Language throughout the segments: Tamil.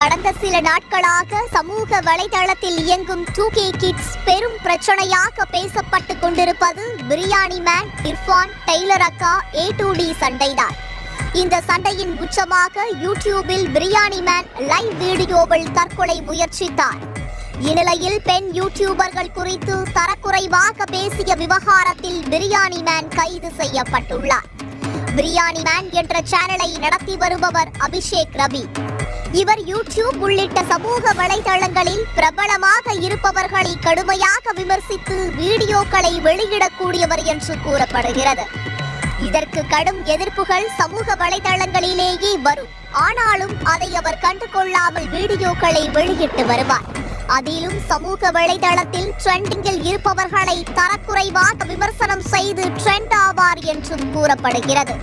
கடந்த சில நாட்களாக சமூக வலைதளத்தில் இயங்கும் 2K கிட்ஸ் பெரும் பிரச்சனையாக பேசப்பட்டு கொண்டிருப்பது பிரியாணி மேன் இர்ஃபான் டெய்லர் அக்கா A2D சண்டைதான். இந்த சண்டையின் உச்சமாக யூடியூபில் பிரியாணி மேன் லைவ் வீடியோவில் தற்கொலை முயற்சித்தார். இந்நிலையில் பெண் யூடியூபர்கள் குறித்து தரக்குறைவாக பேசிய விவகாரத்தில் பிரியாணி மேன் கைது செய்யப்பட்டுள்ளார். பிரியாணி மேன் என்ற சேனலை நடத்தி வருபவர் அபிஷேக் ரவி. இவர் யூடியூப் உள்ளிட்ட சமூக வலைதளங்களில் பிரபலமாக இருப்பவர்களை கடுமையாக விமர்சித்து வீடியோக்களை வெளியிடக்கூடியவர் என்று கூறப்படுகிறது. இதற்கு கடும் எதிர்ப்புகள் சமூக வலைதளங்களிலேயே வரும். ஆனாலும் அதை அவர் கண்டுகொள்ளாமல் வீடியோக்களை வெளியிட்டு வருவார். அதிலும் சமூக வலைதளத்தில் ட்ரெண்டிங்கில் இருப்பவர்களை தரக்குறைவாக விமர்சனம் செய்து ட்ரெண்ட் ஆவார் என்றும் கூறப்படுகிறது.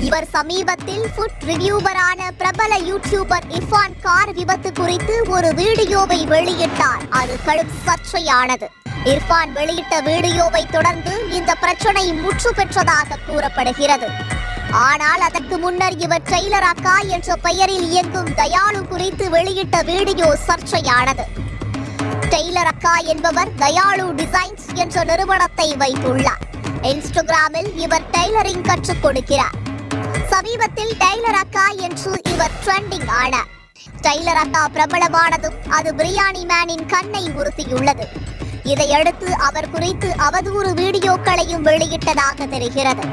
இவர் சமீபத்தில் ஃபுட் ரிவ்யூவரான பிரபல யூடியூபர் இர்ஃபான் கார் விபத்து குறித்து ஒரு வீடியோவை வெளியிட்டார். அது கடும் சர்ச்சையானது. இர்ஃபான் வெளியிட்ட வீடியோவை தொடர்ந்து இந்த பிரச்சனை முற்று பெற்றதாக கூறப்படுகிறது. ஆனால் அதற்கு முன்னர் இவர் டெய்லர் அக்கா என்ற பெயரில் இயங்கும் தயாளு குறித்து வெளியிட்ட வீடியோ சர்ச்சையானது. டெய்லர் அக்கா என்பவர் தயாளு டிசைன்ஸ் என்ற நிறுவனத்தை வைத்துள்ளார். இன்ஸ்டாகிராமில் இவர் டெய்லரிங் கற்றுக் கொடுக்கிறார். சமீபத்தில் டெய்லர் அக்கா என்று இவர் ட்ரெண்டிங் ஆனார். டெய்லர் அக்கா பிரபலமானதும் அது பிரியாணி மேனின் கண்ணை உறுத்தியுள்ளது. இதையடுத்து அவர் குறித்து அவதூறு வீடியோக்களையும் வெளியிட்டதாக தெரிகிறது.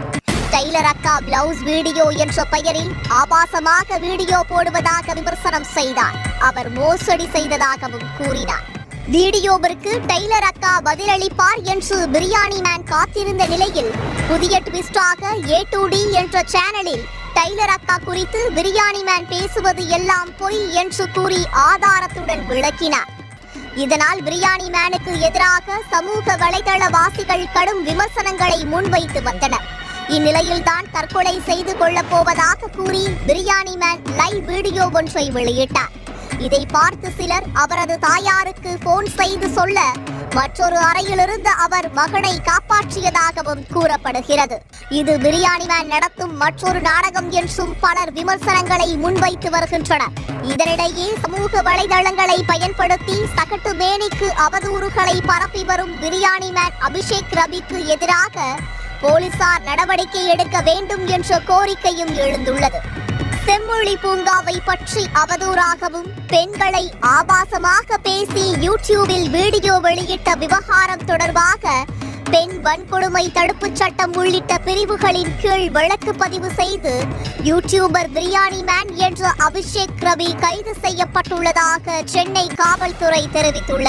டெய்லர் அக்கா பிளவுஸ் வீடியோ என்ற பெயரில் ஆபாசமாக வீடியோ போடுவதாக விமர்சனம் செய்தார். அவர் மோசடி செய்ததாகவும் கூறினார். வீடியோவிற்கு டெய்லர் அக்கா பதிலளிப்பார் என்று பிரியாணி மேன் காத்திருந்த நிலையில் புதிய ட்விஸ்டாக A2D என்ற சேனலில் டெய்லர் அக்கா குறித்து பிரியாணி மேன் பேசுவது எல்லாம் பொய் என்று கூறி ஆதாரத்துடன் விளக்கினார். இதனால் பிரியாணி மேனுக்கு எதிராக சமூக வலைதள வாசிகள் கடும் விமர்சனங்களை முன்வைத்து வந்தனர். இந்நிலையில் தான் தற்கொலை செய்து கொள்ளப் போவதாக கூறி பிரியாணி மேன் லைவ் வீடியோ ஒன்றை வெளியிட்டார். இதை பார்த்து சிலர் அவரது தாயாருக்கு போன் செய்து சொல்ல மற்றொரு அறையிலிருந்து அவர் மகனை காப்பாற்றியதாகவும் கூறப்படுகிறது. இது பிரியாணி மேன் நடத்தும் மற்றொரு நாடகம் என்றும் பலர் விமர்சனங்களை முன்வைத்து வருகின்றனர். இதனிடையே சமூக வலைதளங்களை பயன்படுத்தி சகட்டு மேனிக்கு அவதூறுகளை பரப்பி வரும் பிரியாணி மேன் அபிஷேக் ரவிக்கு எதிராக போலீசார் நடவடிக்கை எடுக்க வேண்டும் என்ற கோரிக்கையும் எழுந்துள்ளது. செம்மொழி பூங்காவை பற்றி அவதூறாகவும் பெண்களை ஆபாசமாக பேசி யூடியூபில் வீடியோ வெளியிட்ட விவகாரம் தொடர்பாக பெண் வன்கொடுமை தடுப்புச் சட்டம் உள்ளிட்ட பிரிவுகளின் கீழ் வழக்கு பதிவு செய்து யூடியூபர் பிரியாணி மேன் என்ற அபிஷேக் ரவி கைது செய்யப்பட்டுள்ளதாக சென்னை காவல்துறை தெரிவித்துள்ளது.